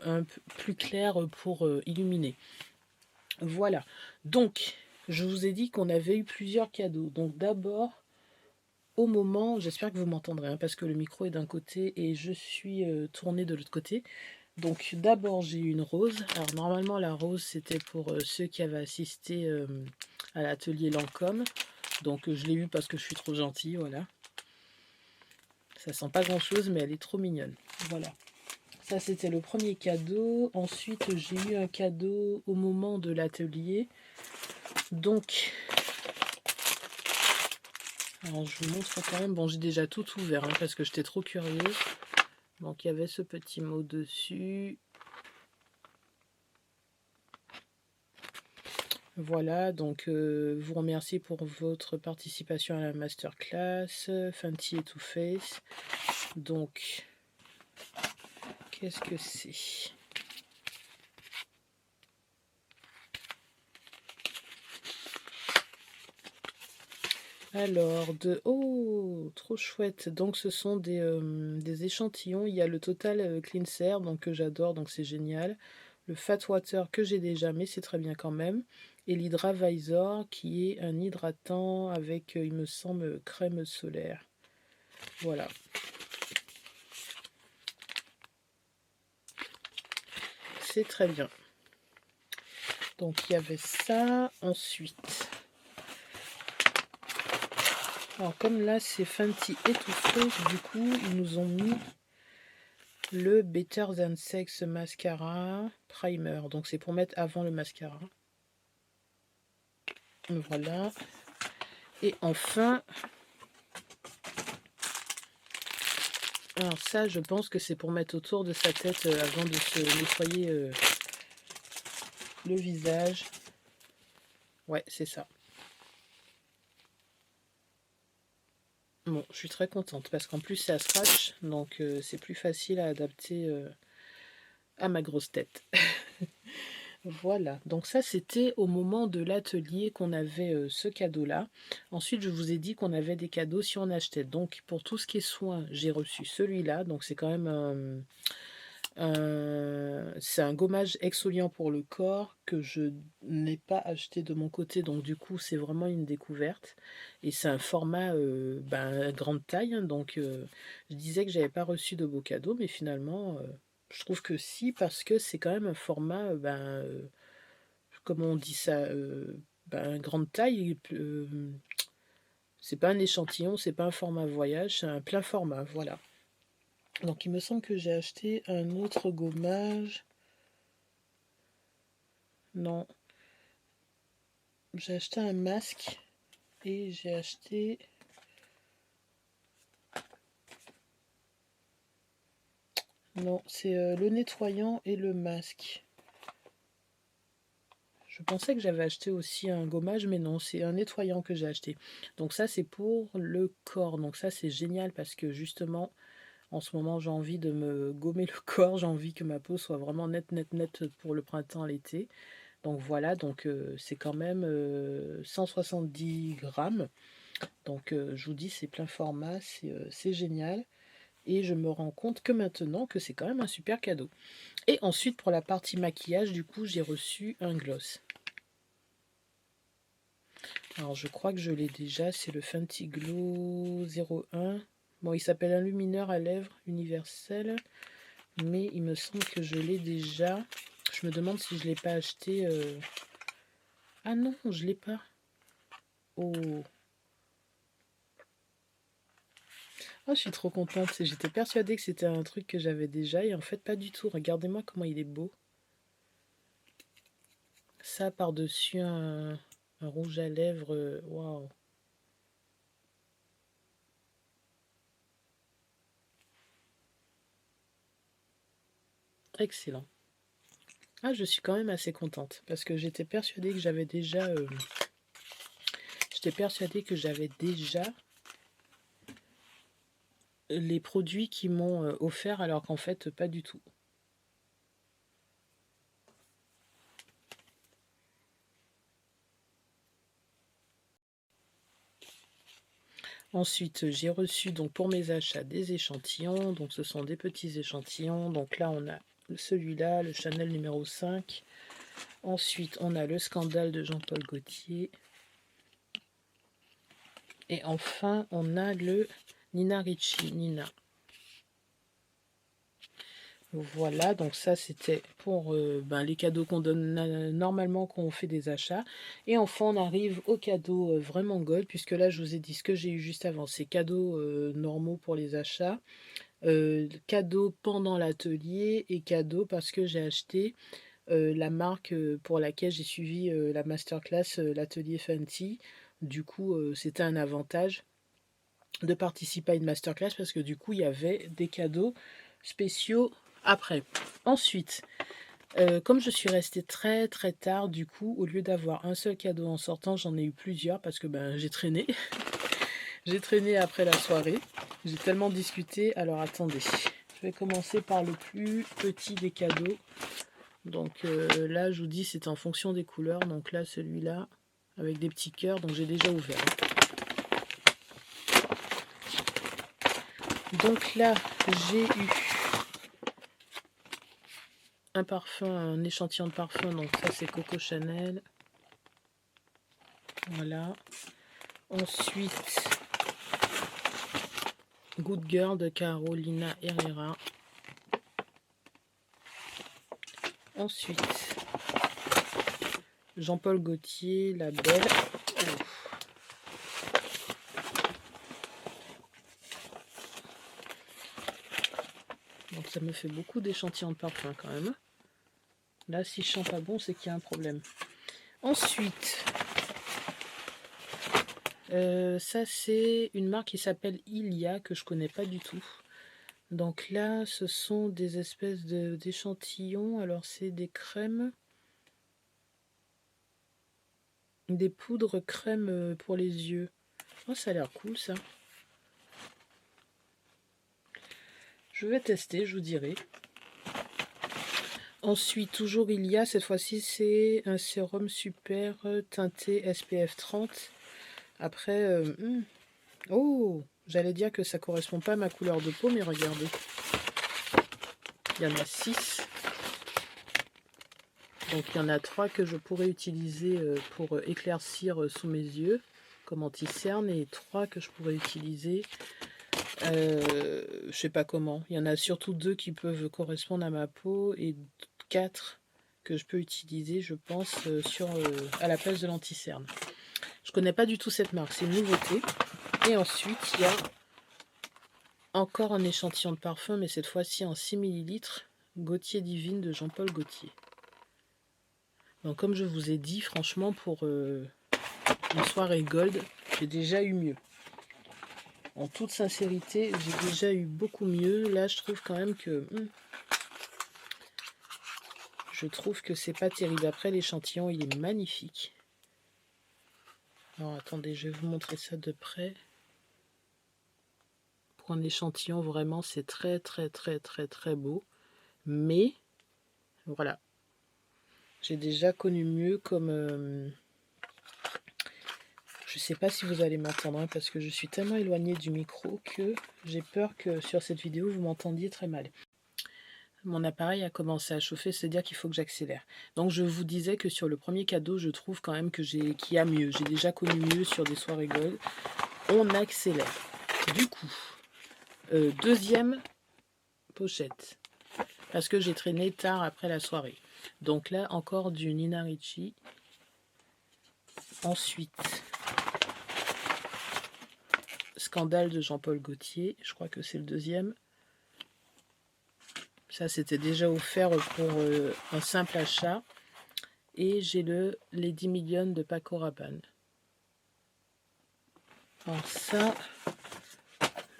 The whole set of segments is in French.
un peu plus clair pour illuminer. Voilà, donc je vous ai dit qu'on avait eu plusieurs cadeaux. Donc d'abord, au moment, j'espère que vous m'entendrez, hein, parce que le micro est d'un côté et je suis tournée de l'autre côté. Donc d'abord j'ai eu une rose. Alors normalement la rose c'était pour ceux qui avaient assisté à l'atelier Lancôme. Donc je l'ai eu parce que je suis trop gentille, voilà. Ça sent pas grand chose mais elle est trop mignonne. Voilà. Ça c'était le premier cadeau. Ensuite j'ai eu un cadeau au moment de l'atelier. Donc, alors je vous montre quand même. Bon, j'ai déjà tout ouvert hein, parce que j'étais trop curieuse. Donc il y avait ce petit mot dessus. Voilà, donc vous remercie pour votre participation à la masterclass, Fenty et Too Faced. Donc, qu'est-ce que c'est? Alors, oh, trop chouette. Donc, ce sont des échantillons. Il y a le Total Cleanser, donc que j'adore, donc c'est génial. Le Fat Water que j'ai déjà, mais c'est très bien quand même. Et l'Hydra Visor, qui est un hydratant avec, il me semble, crème solaire. Voilà. C'est très bien. Donc, il y avait ça. Ensuite, alors comme là, c'est Fenty étouffé, du coup, ils nous ont mis le Better Than Sex Mascara Primer. Donc, c'est pour mettre avant le mascara. Voilà. Et enfin, alors ça, je pense que c'est pour mettre autour de sa tête avant de se nettoyer le visage. Ouais, c'est ça. Bon, je suis très contente parce qu'en plus, c'est à scratch. Donc, c'est plus facile à adapter à ma grosse tête. Voilà, donc ça c'était au moment de l'atelier qu'on avait ce cadeau-là. Ensuite, je vous ai dit qu'on avait des cadeaux si on achetait. Donc pour tout ce qui est soins, j'ai reçu celui-là. Donc c'est quand même c'est un gommage exfoliant pour le corps que je n'ai pas acheté de mon côté. Donc du coup, c'est vraiment une découverte. Et c'est un format grande taille. Hein, donc je disais que j'avais pas reçu de beaux cadeaux, mais finalement, je trouve que si, parce que c'est quand même un format comment on dit ça, grande taille. C'est pas un échantillon, c'est pas un format voyage, c'est un plein format, voilà. Donc il me semble que j'ai acheté un autre gommage. Non, j'ai acheté un masque et j'ai acheté... Non, c'est le nettoyant et le masque. Je pensais que j'avais acheté aussi un gommage, mais non, c'est un nettoyant que j'ai acheté. Donc ça, c'est pour le corps. Donc ça, c'est génial parce que justement, en ce moment, j'ai envie de me gommer le corps. J'ai envie que ma peau soit vraiment nette, nette, nette pour le printemps, l'été. Donc voilà, donc c'est quand même 170 grammes. Donc je vous dis, c'est plein format, c'est génial. Et je me rends compte que maintenant, que c'est quand même un super cadeau. Et ensuite, pour la partie maquillage, du coup, j'ai reçu un gloss. Alors, je crois que je l'ai déjà. C'est le Fenty Glow 01. Bon, il s'appelle un lumineur à lèvres universel. Mais il me semble que je l'ai déjà. Je me demande si je ne l'ai pas acheté. Ah non, je ne l'ai pas. Oh. Oh, je suis trop contente. J'étais persuadée que c'était un truc que j'avais déjà. Et en fait, pas du tout. Regardez-moi comment il est beau. Ça par-dessus un rouge à lèvres. Waouh. Excellent. Ah, je suis quand même assez contente. Parce que j'étais persuadée que j'avais déjà... j'étais persuadée que j'avais déjà les produits qui m'ont offert, alors qu'en fait, pas du tout. Ensuite, j'ai reçu donc pour mes achats des échantillons. Donc ce sont des petits échantillons. Donc là, on a celui-là, le Chanel numéro 5. Ensuite, on a le Scandale de Jean-Paul Gaultier. Et enfin, on a le Nina Ricci, Nina. Voilà, donc ça c'était pour les cadeaux qu'on donne normalement quand on fait des achats. Et enfin on arrive aux cadeaux vraiment gold, puisque là je vous ai dit ce que j'ai eu juste avant, c'est cadeaux normaux pour les achats, cadeaux pendant l'atelier et cadeaux parce que j'ai acheté la marque pour laquelle j'ai suivi la masterclass, l'atelier Fenty. Du coup c'était un avantage de participer à une masterclass parce que du coup il y avait des cadeaux spéciaux après. Ensuite, comme je suis restée très très tard, du coup, au lieu d'avoir un seul cadeau en sortant, j'en ai eu plusieurs parce que j'ai traîné. J'ai traîné après la soirée. J'ai tellement discuté. Alors attendez, je vais commencer par le plus petit des cadeaux. Donc là, je vous dis, c'est en fonction des couleurs. Donc là, celui-là, avec des petits cœurs, donc j'ai déjà ouvert. Donc là, j'ai eu un parfum, un échantillon de parfum, donc ça c'est Coco Chanel. Voilà. Ensuite, Good Girl de Carolina Herrera. Ensuite, Jean-Paul Gaultier, La Belle. Donc ça me fait beaucoup d'échantillons de parfum quand même. Là, si je sens pas bon, c'est qu'il y a un problème. Ensuite, ça c'est une marque qui s'appelle Ilia, que je connais pas du tout. Donc là, ce sont des espèces d'échantillons. Alors c'est des crèmes, des poudres crème pour les yeux. Oh, ça a l'air cool ça. Je vais tester, je vous dirai. Ensuite, toujours il y a, cette fois-ci, c'est un sérum super teinté SPF 30. Après, oh, j'allais dire que ça correspond pas à ma couleur de peau, mais regardez. Il y en a 6. Donc il y en a 3 que je pourrais utiliser pour éclaircir sous mes yeux, comme anti-cerne, et 3 que je pourrais utiliser, je sais pas comment. Il y en a surtout 2 qui peuvent correspondre à ma peau, et 4 que je peux utiliser, je pense, à la place de l'anti-cerne. Je connais pas du tout cette marque, c'est une nouveauté. Et ensuite, il y a encore un échantillon de parfum, mais cette fois-ci en 6 ml, Gaultier Divine de Jean-Paul Gaultier. Donc comme je vous ai dit, franchement, pour une soirée gold, j'ai déjà eu mieux. En toute sincérité, j'ai déjà eu beaucoup mieux. Là, je trouve quand même que... je trouve que c'est pas terrible. Après, l'échantillon, il est magnifique. Alors, attendez, je vais vous montrer ça de près. Pour un échantillon, vraiment, c'est très, très, très, très, très beau. Mais, voilà. J'ai déjà connu mieux comme... je sais pas si vous allez m'entendre, parce que je suis tellement éloignée du micro que j'ai peur que sur cette vidéo, vous m'entendiez très mal. Mon appareil a commencé à chauffer, c'est-à-dire qu'il faut que j'accélère. Donc je vous disais que sur le premier cadeau, je trouve quand même que qu'il y a mieux. J'ai déjà connu mieux sur des soirées gold. On accélère. Du coup, deuxième pochette. Parce que j'ai traîné tard après la soirée. Donc là, encore du Nina Ricci. Ensuite, Scandale de Jean-Paul Gaultier. Je crois que c'est le deuxième. Ça, c'était déjà offert pour un simple achat. Et j'ai les 10 millions de Paco Rabanne. Alors ça,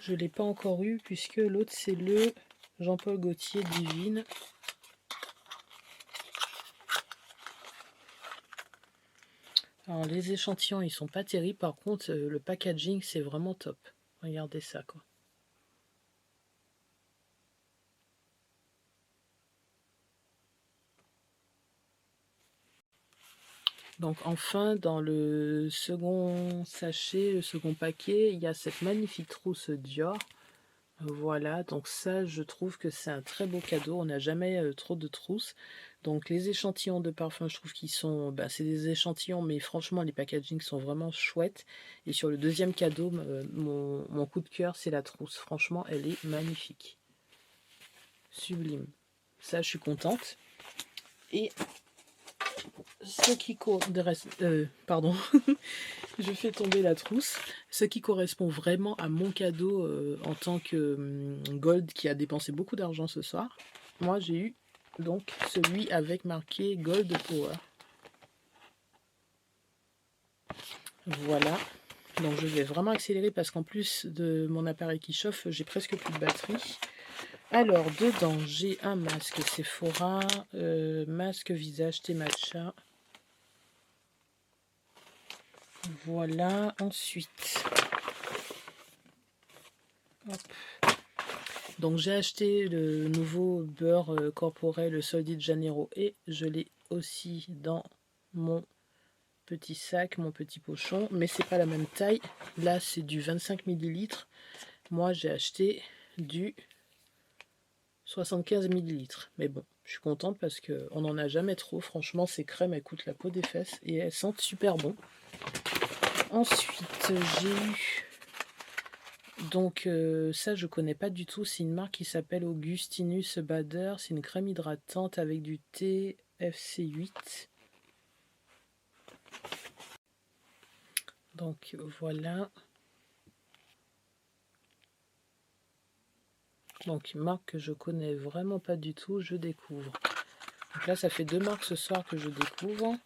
je ne l'ai pas encore eu puisque l'autre c'est le Jean-Paul Gaultier Divine. Alors les échantillons ils sont pas terribles, par contre le packaging c'est vraiment top. Regardez ça quoi. Donc enfin dans le second sachet, le second paquet, il y a cette magnifique trousse Dior. Voilà, donc ça, je trouve que c'est un très beau cadeau. On n'a jamais trop de trousses. Donc les échantillons de parfum, je trouve qu'ils sont... Bah, c'est des échantillons, mais franchement, les packagings sont vraiment chouettes. Et sur le deuxième cadeau, mon coup de cœur, c'est la trousse. Franchement, elle est magnifique. Sublime. Ça, je suis contente. Et ce qui pardon, je fais tomber la trousse. Ce qui correspond vraiment à mon cadeau en tant que Gold qui a dépensé beaucoup d'argent ce soir. Moi, j'ai eu donc celui avec marqué Gold Power. Voilà. Donc je vais vraiment accélérer parce qu'en plus de mon appareil qui chauffe, j'ai presque plus de batterie. Alors, dedans, j'ai un masque Sephora, masque visage thé matcha. Voilà, ensuite. Hop. Donc j'ai acheté le nouveau beurre corporel Sol de Janeiro et je l'ai aussi dans mon petit sac, mon petit pochon, mais c'est pas la même taille. Là c'est du 25 ml. Moi j'ai acheté du 75 ml. Mais bon, je suis contente parce qu'on n'en a jamais trop. Franchement, ces crèmes elles coûtent la peau des fesses et elles sentent super bon. Ensuite j'ai eu... Donc ça je connais pas du tout, c'est une marque qui s'appelle Augustinus Bader, c'est une crème hydratante avec du TFC8. Donc voilà. Donc une marque que je connais vraiment pas du tout, je découvre. Donc là ça fait 2 marques ce soir que je découvre.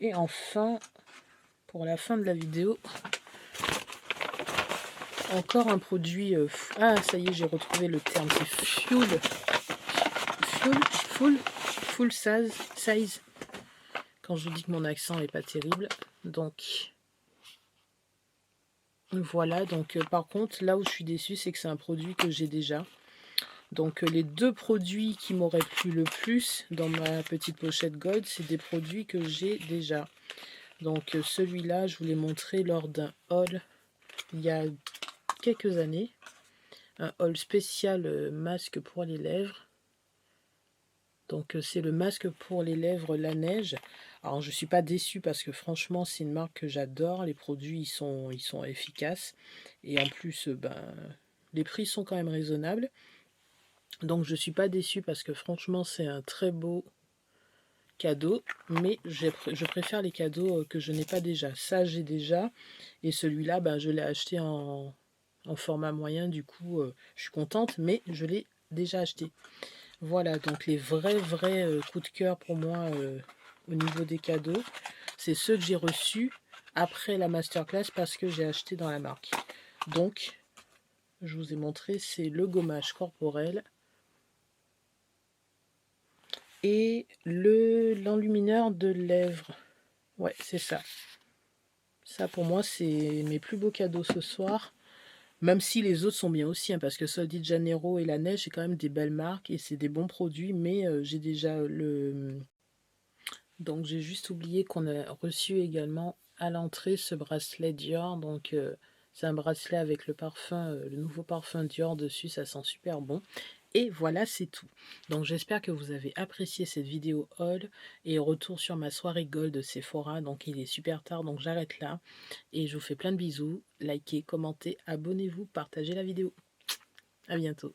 Et enfin, pour la fin de la vidéo, encore un produit... ah ça y est, j'ai retrouvé le terme, c'est full size. Quand je vous dis que mon accent n'est pas terrible. Donc voilà, donc par contre là où je suis déçue, c'est que c'est un produit que j'ai déjà. Donc les deux produits qui m'auraient plu le plus dans ma petite pochette Gold, c'est des produits que j'ai déjà. Donc celui-là, je vous l'ai montré lors d'un haul il y a quelques années. Un haul spécial masque pour les lèvres. Donc c'est le masque pour les lèvres La Neige. Alors je ne suis pas déçue parce que franchement c'est une marque que j'adore. Les produits ils sont efficaces. Et en plus les prix sont quand même raisonnables. Donc je ne suis pas déçue parce que franchement c'est un très beau cadeau. Mais je préfère les cadeaux que je n'ai pas déjà. Ça j'ai déjà. Et celui-là je l'ai acheté en format moyen. Du coup je suis contente mais je l'ai déjà acheté. Voilà, donc les vrais coups de cœur pour moi au niveau des cadeaux, c'est ceux que j'ai reçus après la masterclass parce que j'ai acheté dans la marque. Donc, je vous ai montré, c'est le gommage corporel et l'enlumineur de lèvres. Ouais, c'est ça. Ça, pour moi, c'est mes plus beaux cadeaux ce soir. Même si les autres sont bien aussi, hein, parce que Sol de Janeiro et La Neige, c'est quand même des belles marques et c'est des bons produits, mais j'ai déjà le... Donc j'ai juste oublié qu'on a reçu également à l'entrée ce bracelet Dior. Donc c'est un bracelet avec le parfum, le nouveau parfum Dior dessus, ça sent super bon. Et voilà, c'est tout. Donc j'espère que vous avez apprécié cette vidéo haul et retour sur ma soirée gold Sephora. Donc il est super tard, donc j'arrête là. Et je vous fais plein de bisous. Likez, commentez, abonnez-vous, partagez la vidéo. À bientôt.